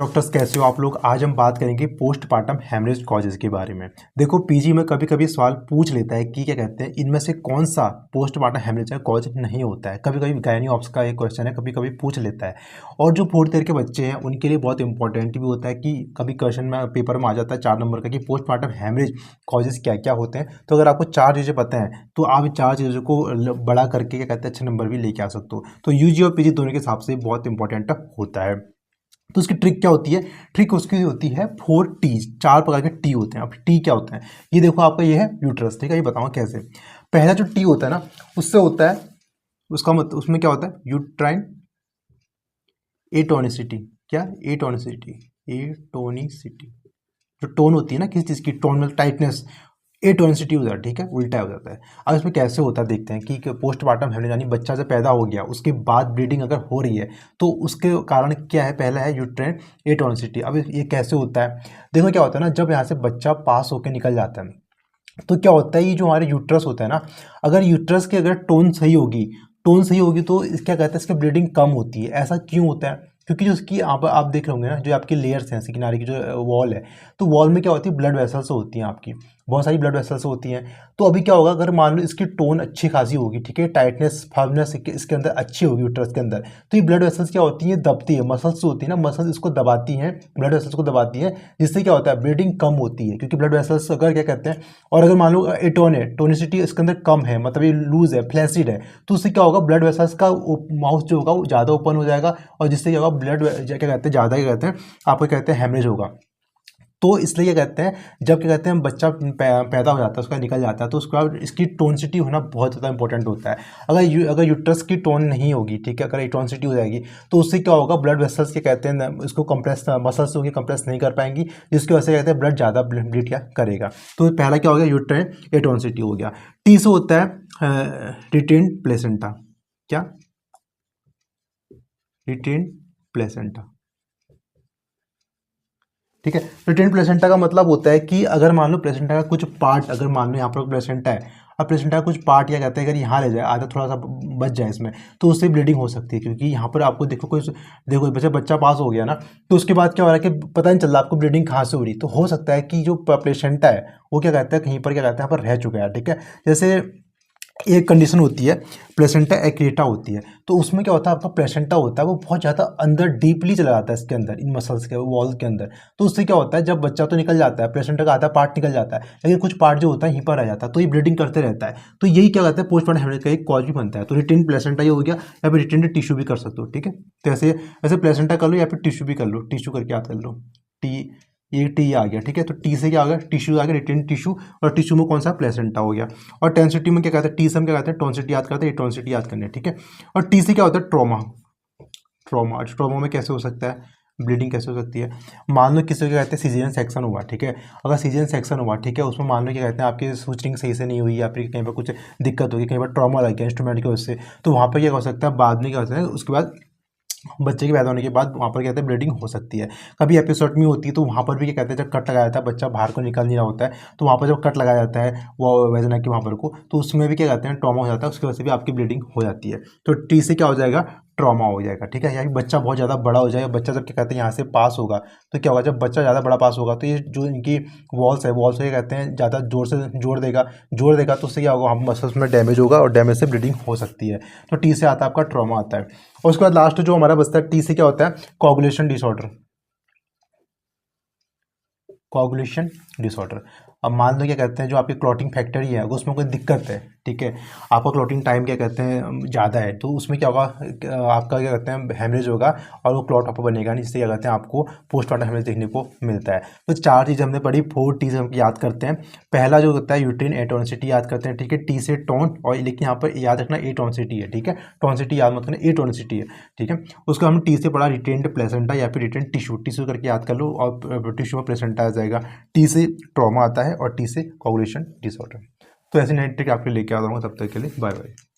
Doctors कैसे हो आप लोग। आज हम बात करेंगे पोस्टमार्टम हेमरेज कॉजेज के बारे में। देखो पीजी में कभी कभी सवाल पूछ लेता है कि क्या कहते हैं इनमें से कौन सा पोस्टमार्टम हेमरेज का कॉज नहीं होता है। कभी कभी गायनी ऑप्स का एक क्वेश्चन है, कभी कभी पूछ लेता है। और जो फोर्थ ईयर के बच्चे हैं उनके लिए बहुत इंपॉर्टेंट भी होता है कि कभी क्वेश्चन में पेपर में आ जाता है 4 नंबर का कि पोस्टमार्टम हेमरेज कॉजेज क्या क्या होते हैं। तो अगर आपको 4 चीज़ें पता है तो आप 4 चीज़ों को बड़ा करके क्या कहते हैं अच्छे नंबर भी लेके आ सकते हो। तो यूजी और पीजी दोनों के हिसाब से बहुत इंपॉर्टेंट होता है। तो उसकी ट्रिक क्या होती है? ट्रिक उसकी होती है 4 टीज। 4 प्रकार के टी होते हैं। अब टी क्या होता है ये देखो, आपका ये है यूट्रस, ठीक है। ये बताऊंगा कैसे। पहला जो टी होता है ना उससे होता है, उसका मतलब उसमें क्या होता है यूट्राइन एटोनिसिटी। क्या? एटोनिसिटी। एटोनिसिटी जो टोन होती है ना किसी चीज़ की, टोन मतलब टाइटनेस, एटोनिसिटी हो जाता है, ठीक है, उल्टा हो जाता है। अब इसमें कैसे होता है देखते हैं कि पोस्टमार्टम हेमरेज यानी बच्चा जब पैदा हो गया उसके बाद ब्लीडिंग अगर हो रही है तो उसके कारण क्या है? पहला है यूट्राइन एटोनिसिटी। अब ये कैसे होता है? देखो क्या होता है ना, जब यहाँ से बच्चा पास होकर निकल जाता है तो क्या होता है, ये जो हमारे यूट्रस होता है ना, अगर यूट्रस की अगर टोन सही होगी तो क्या कहते हैं इसकी ब्लीडिंग कम होती है। ऐसा क्यों होता है? क्योंकि जो उसकी आप देख रहे होंगे ना, जो आपकी लेयर्स हैं इसके किनारे की जो वॉल है, तो वॉल में क्या होती है ब्लड वेसल्स होती हैं, आपकी बहुत सारी ब्लड वेसल्स होती हैं। तो अभी क्या होगा, अगर मान लो इसकी टोन अच्छी खासी होगी, ठीक है, टाइटनेस फर्मनेस इसके अंदर अच्छी होगी यूट्रस के अंदर, तो ये ब्लड वेसल्स क्या होती हैं दबती है, मसल्स होती है ना, मसल्स इसको दबाती हैं, ब्लड वेसल्स को दबाती हैं, जिससे क्या होता है ब्लीडिंग कम होती है। क्योंकि ब्लड वेसल्स अगर क्या कहते हैं, और अगर मान लो एटोन है, टोनिसिटी इसके अंदर कम है, मतलब ये लूज है, फ्लैसिड है, तो उससे क्या होगा ब्लड वेसल्स का माउथ जो होगा वो ज़्यादा ओपन हो जाएगा, और जिससे क्या होगा ब्लड क्या कहते हैं ज़्यादा क्या कहते हैं आपको कहते हैं हेमरेज होगा। तो इसलिए क्या कहते हैं, जब क्या कहते हैं बच्चा पैदा हो जाता है, उसका निकल जाता है, तो उसके बाद इसकी टोनसिटी होना बहुत ज़्यादा इंपॉर्टेंट होता है। अगर यूट्रस की टोन नहीं होगी, ठीक है, अगर टोनसिटी हो जाएगी तो उससे क्या होगा ब्लड वेसल्स के कहते हैं उसको कंप्रेस, मसल्स होंगे कंप्रेस नहीं कर पाएंगी, जिसकी वजह से कहते हैं ब्लड ज़्यादा ब्लीड क्या करेगा। तो पहला क्या हो गया यूट्राइन एटोनसिटी हो गया। टी से होता है रिटेन्ड प्लेसेंटा। क्या? रिटेन्ड प्लेसेंटा, ठीक है। रिटेन प्लेसेंटा का मतलब होता है कि अगर मान लो प्लेसेंटा का कुछ पार्ट, अगर मान लो यहाँ पर प्लेसेंटा है, अब प्लेसेंटा का कुछ पार्ट क्या कहते हैं अगर यहाँ ले जाए, आधा थोड़ा सा बच जाए इसमें, तो उससे ब्लीडिंग हो सकती है। क्योंकि यहाँ पर आपको देखो कोई, देखो बच्चा पास हो गया ना, तो उसके बाद क्या हो रहा है कि पता नहीं चल रहा आपको ब्लीडिंग कहाँ से हो रही। तो हो सकता है कि जो प्लेसेंटा है वो क्या कहता है कहीं पर क्या कहते हैं यहाँ पर रह चुका है, ठीक है। जैसे एक कंडीशन होती है प्लेसेंटा एक्रेटा होती है, तो उसमें क्या होता है आपका प्लेसेंटा होता है वो बहुत ज़्यादा अंदर डीपली चला जाता है इसके अंदर, इन मसल्स के वॉल के अंदर। तो उससे क्या होता है जब बच्चा तो निकल जाता है, प्लेसेंटा का आधा पार्ट निकल जाता है, लेकिन कुछ पार्ट जो होता है यहीं पर रह जाता है, तो ये ब्लीडिंग करते रहता है। तो यही क्या कहता है पोस्टमार्टम हेमरेज का एक कॉज भी बनता है। तो रिटेन प्लेसेंटा ये हो गया, या फिर रिटेन टिश्यू भी कर सकते हो, ठीक है। तो ऐसे ऐसे प्लेसेंटा कर लो या फिर टिश्यू भी कर लो, टिश्यू करके याद कर लो। टी, ये टी आ गया, ठीक है। तो टी से क्या आ गया टिश्यू आ गया, रिटेन टिश्यू, और टिश्यू में कौन सा प्लेसेंटा हो गया। और टेंसिटी में क्या कहते हैं, टी से हम क्या कहते हैं टोंसिटी याद करते हैं, ये टोंसिटी याद करने, ठीक है। और टी से क्या होता है ट्रॉमा। ट्रॉमा में कैसे हो सकता है ब्लीडिंग, कैसे हो सकती है? मान लो किसी को क्या कहते हैं सीजरियन सेक्शन हुआ, ठीक है। अगर सीजरियन सेक्शन हुआ, ठीक है, उसमें मान लो क्या कहते हैं आपकी सूचरिंग सही से नहीं हुई, या फिर कहीं पर कुछ दिक्कत होगी, कहीं पर ट्रॉमा लग गया इंस्ट्रूमेंट की वजह से, तो वहाँ पर क्या हो सकता है बाद में क्या होता है उसके बाद बच्चे के पैदा होने के बाद वहाँ पर कहते हैं ब्लीडिंग हो सकती है। कभी एपिसोडमी होती है तो वहाँ पर भी क्या कहते हैं जब कट लगाया जाता है, बच्चा बाहर को निकल नहीं रहा होता है, तो वहाँ पर जब कट लगाया जाता है वो वेजना के वहाँ पर को, तो उसमें भी क्या कहते हैं ट्रॉमा हो जाता है, उसकी वजह से भी आपकी ब्लीडिंग हो जाती है। तो टी से क्या हो जाएगा ट्रॉमा हो जाएगा, ठीक है। यानी बच्चा बहुत ज़्यादा बड़ा हो जाएगा, बच्चा जब क्या कहते हैं यहाँ से पास होगा तो क्या होगा, जब बच्चा ज़्यादा बड़ा पास होगा तो ये जो इनकी वॉल्स है, वॉल्स से क्या कहते हैं ज़्यादा जोर से जोड़ देगा, तो उससे क्या होगा हम मसल्स में डैमेज होगा, और डैमेज से ब्लीडिंग हो सकती है। तो टी से आता है आपका ट्रॉमा आता है। और उसके बाद लास्ट जो हमारा बचता है टी से क्या होता है कोगुलेशन डिसऑर्डर। कोगुलेशन डिसऑर्डर, अब मान लो क्या कहते हैं जो आपकी क्लॉटिंग फैक्टर ही है अगर उसमें कोई दिक्कत है, ठीक है, आपका क्लॉटिंग टाइम क्या कहते हैं ज़्यादा है, तो उसमें क्या होगा आपका क्या कहते हैं हेमरेज होगा, और वो क्लॉट आपको बनेगा नहीं, जिससे क्या कहते हैं आपको पोस्टमार्टम हेमरेज देखने को मिलता है। तो 4 चीज़ हमने पढ़ी, 4 टी से हम याद करते हैं। पहला जो होता है यूट्रिन एटोनिसिटी याद करते हैं, ठीक है, टी से टोन, और लेकिन यहाँ पर याद रखना एटोनिसिटी है, ठीक है, टोनिसिटी याद मत करना, एटोनिसिटी है, ठीक है। उसको हम टी से पढ़ा रिटेन्ड प्लेसेंटा या फिर रिटेन्ड टिश्यू, टिश्यू करके याद कर लो, और टिश्यू में प्लेसेंटा आ जाएगा। टी से ट्रॉमा आता है और टी से कोगुलेशन डिसऑर्डर। तो ऐसे नई ट्रिक आपके लेके आता हूँ, तब तक के लिए बाय बाय।